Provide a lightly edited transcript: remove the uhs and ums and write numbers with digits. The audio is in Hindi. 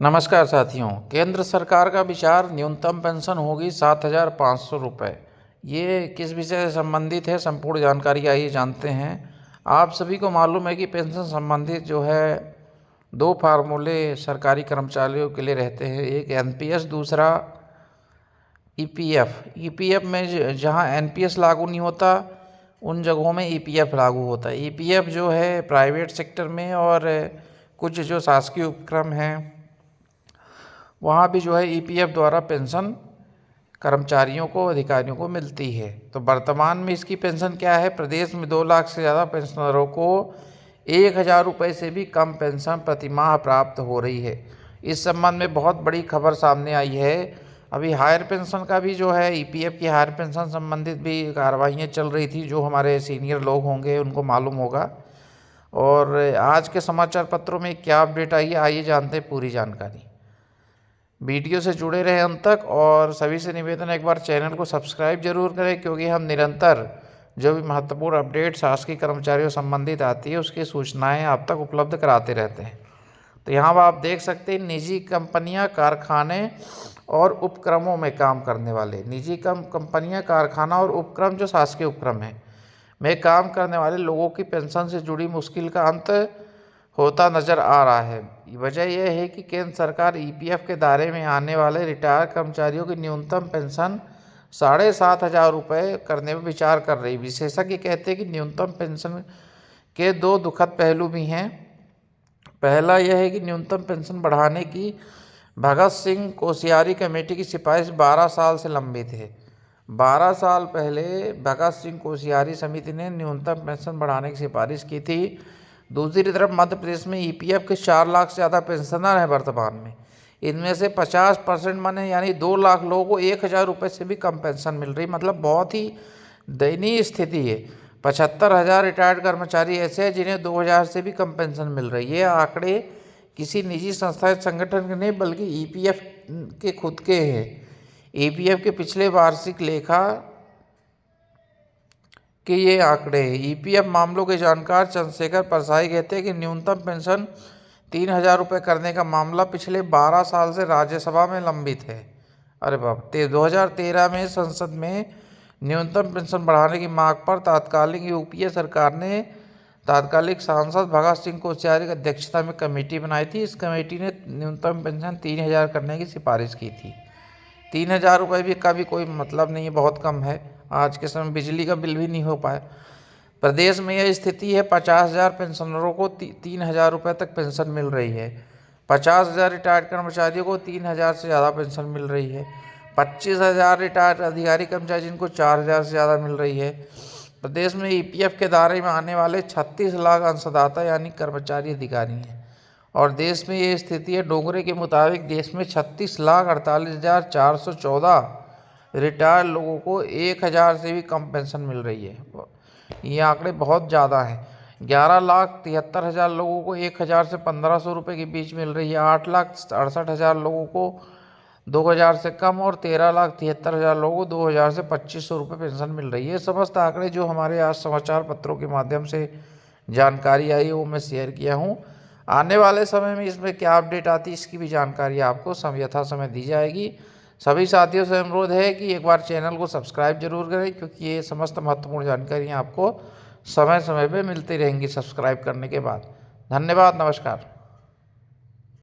नमस्कार साथियों। केंद्र सरकार का विचार न्यूनतम पेंशन होगी 7,500 रुपये। ये किस विषय से संबंधित है, संपूर्ण जानकारी आइए जानते हैं। आप सभी को मालूम है कि पेंशन संबंधित जो है दो फार्मूले सरकारी कर्मचारियों के लिए रहते हैं, एक एनपीएस, दूसरा ईपीएफ। ईपीएफ में जहाँ एनपीएस लागू नहीं होता उन जगहों में ईपीएफ लागू होता है। ईपीएफ जो है प्राइवेट सेक्टर में और कुछ जो शासकीय उपक्रम हैं वहाँ भी जो है ईपीएफ द्वारा पेंशन कर्मचारियों को, अधिकारियों को मिलती है। तो वर्तमान में इसकी पेंशन क्या है? प्रदेश में 2 लाख से ज़्यादा पेंशनरों को 1,000 रुपये से भी कम पेंशन प्रतिमाह प्राप्त हो रही है। इस संबंध में बहुत बड़ी खबर सामने आई है। अभी हायर पेंशन का भी जो है ईपीएफ की हायर पेंशन संबंधित भी कार्रवाइयाँ चल रही थी, जो हमारे सीनियर लोग होंगे उनको मालूम होगा। और आज के समाचार पत्रों में क्या अपडेट आई है, आइए जानते हैं पूरी जानकारी। वीडियो से जुड़े रहें अंत तक और सभी से निवेदन है एक बार चैनल को सब्सक्राइब जरूर करें, क्योंकि हम निरंतर जो भी महत्वपूर्ण अपडेट शासकीय कर्मचारियों संबंधित आती है उसकी सूचनाएं आप तक उपलब्ध कराते रहते हैं। तो यहाँ पर आप देख सकते हैं निजी कंपनियां, कारखाने और उपक्रमों में काम करने वाले, निजी कंपनियां, कारखाना और उपक्रम जो शासकीय उपक्रम है में काम करने वाले लोगों की पेंशन से जुड़ी मुश्किल का अंत होता नजर आ रहा है। वजह यह है कि केंद्र सरकार ईपीएफ के दायरे में आने वाले रिटायर कर्मचारियों की न्यूनतम पेंशन 7,500 रुपये करने पर विचार कर रही। विशेषज्ञ कहते हैं कि न्यूनतम पेंशन के 2 दुखद पहलू भी हैं। पहला यह है कि न्यूनतम पेंशन बढ़ाने की भगत सिंह कोश्यारी कमेटी की सिफारिश 12 साल से लंबित है। 12 साल पहले भगत सिंह कोश्यारी समिति ने न्यूनतम पेंशन बढ़ाने की सिफारिश की थी। दूसरी तरफ मध्य प्रदेश में ईपीएफ के 4 लाख से ज़्यादा पेंशनर हैं वर्तमान में। इनमें से 50% माने यानी 2 लाख लोगों को 1,000 रुपये से भी कम पेंशन मिल रही, मतलब बहुत ही दयनीय स्थिति है। 75,000 रिटायर्ड कर्मचारी ऐसे हैं जिन्हें 2,000 से भी कम पेंशन मिल रही है। ये आंकड़े किसी निजी संस्था संगठन के नहीं बल्कि ईपीएफ के खुद के हैं। ईपीएफ के पिछले वार्षिक लेखा कि ये आंकड़े हैं। ईपीएफ मामलों के जानकार चंद्रशेखर परसाई कहते हैं कि न्यूनतम पेंशन 3,000 रुपये करने का मामला पिछले 12 साल से राज्यसभा में लंबित है। अरे बाप, 2013 में संसद में न्यूनतम पेंशन बढ़ाने की मांग पर तात्कालिक यूपीए सरकार ने तात्कालिक सांसद भगत सिंह कोश्यारी की अध्यक्षता में कमेटी बनाई थी। इस कमेटी ने न्यूनतम पेंशन 3,000 करने की सिफारिश की थी। 3,000 रुपये भी का भी कोई मतलब नहीं है, बहुत कम है। आज के समय बिजली का बिल भी नहीं हो पाए। प्रदेश में यह स्थिति है। 50,000 पेंशनरों को 3,000 रुपये तक पेंशन मिल रही है। 50,000 रिटायर्ड कर्मचारियों को 3,000 से ज़्यादा पेंशन मिल रही है। 25,000 रिटायर्ड अधिकारी कर्मचारी जिनको 4,000 से ज़्यादा मिल रही है। प्रदेश में ईपीएफ के दायरे में आने वाले 36 लाख अंशदाता यानी कर्मचारी अधिकारी हैं। और देश में ये स्थिति है। डोंगरे के मुताबिक देश में 36,48,414 रिटायर्ड लोगों को 1,000 से भी कम पेंशन मिल रही है। ये आंकड़े बहुत ज़्यादा हैं। 11,73,000 लोगों को 1,000 से 1,500 रुपये के बीच मिल रही है। 8,68,000 लोगों को 2,000 से कम और 13,73,000 लोगों को 2,000 से 2,500 रुपये पेंशन मिल रही है। समस्त आंकड़े जो हमारे आज समाचार पत्रों के माध्यम से जानकारी आई वो मैं शेयर किया हूँ। आने वाले समय में इसमें क्या अपडेट आती है इसकी भी जानकारी आपको यथा समय दी जाएगी। सभी साथियों से अनुरोध है कि एक बार चैनल को सब्सक्राइब जरूर करें, क्योंकि ये समस्त महत्वपूर्ण जानकारियाँ आपको समय समय पर मिलती रहेंगी सब्सक्राइब करने के बाद। धन्यवाद, नमस्कार।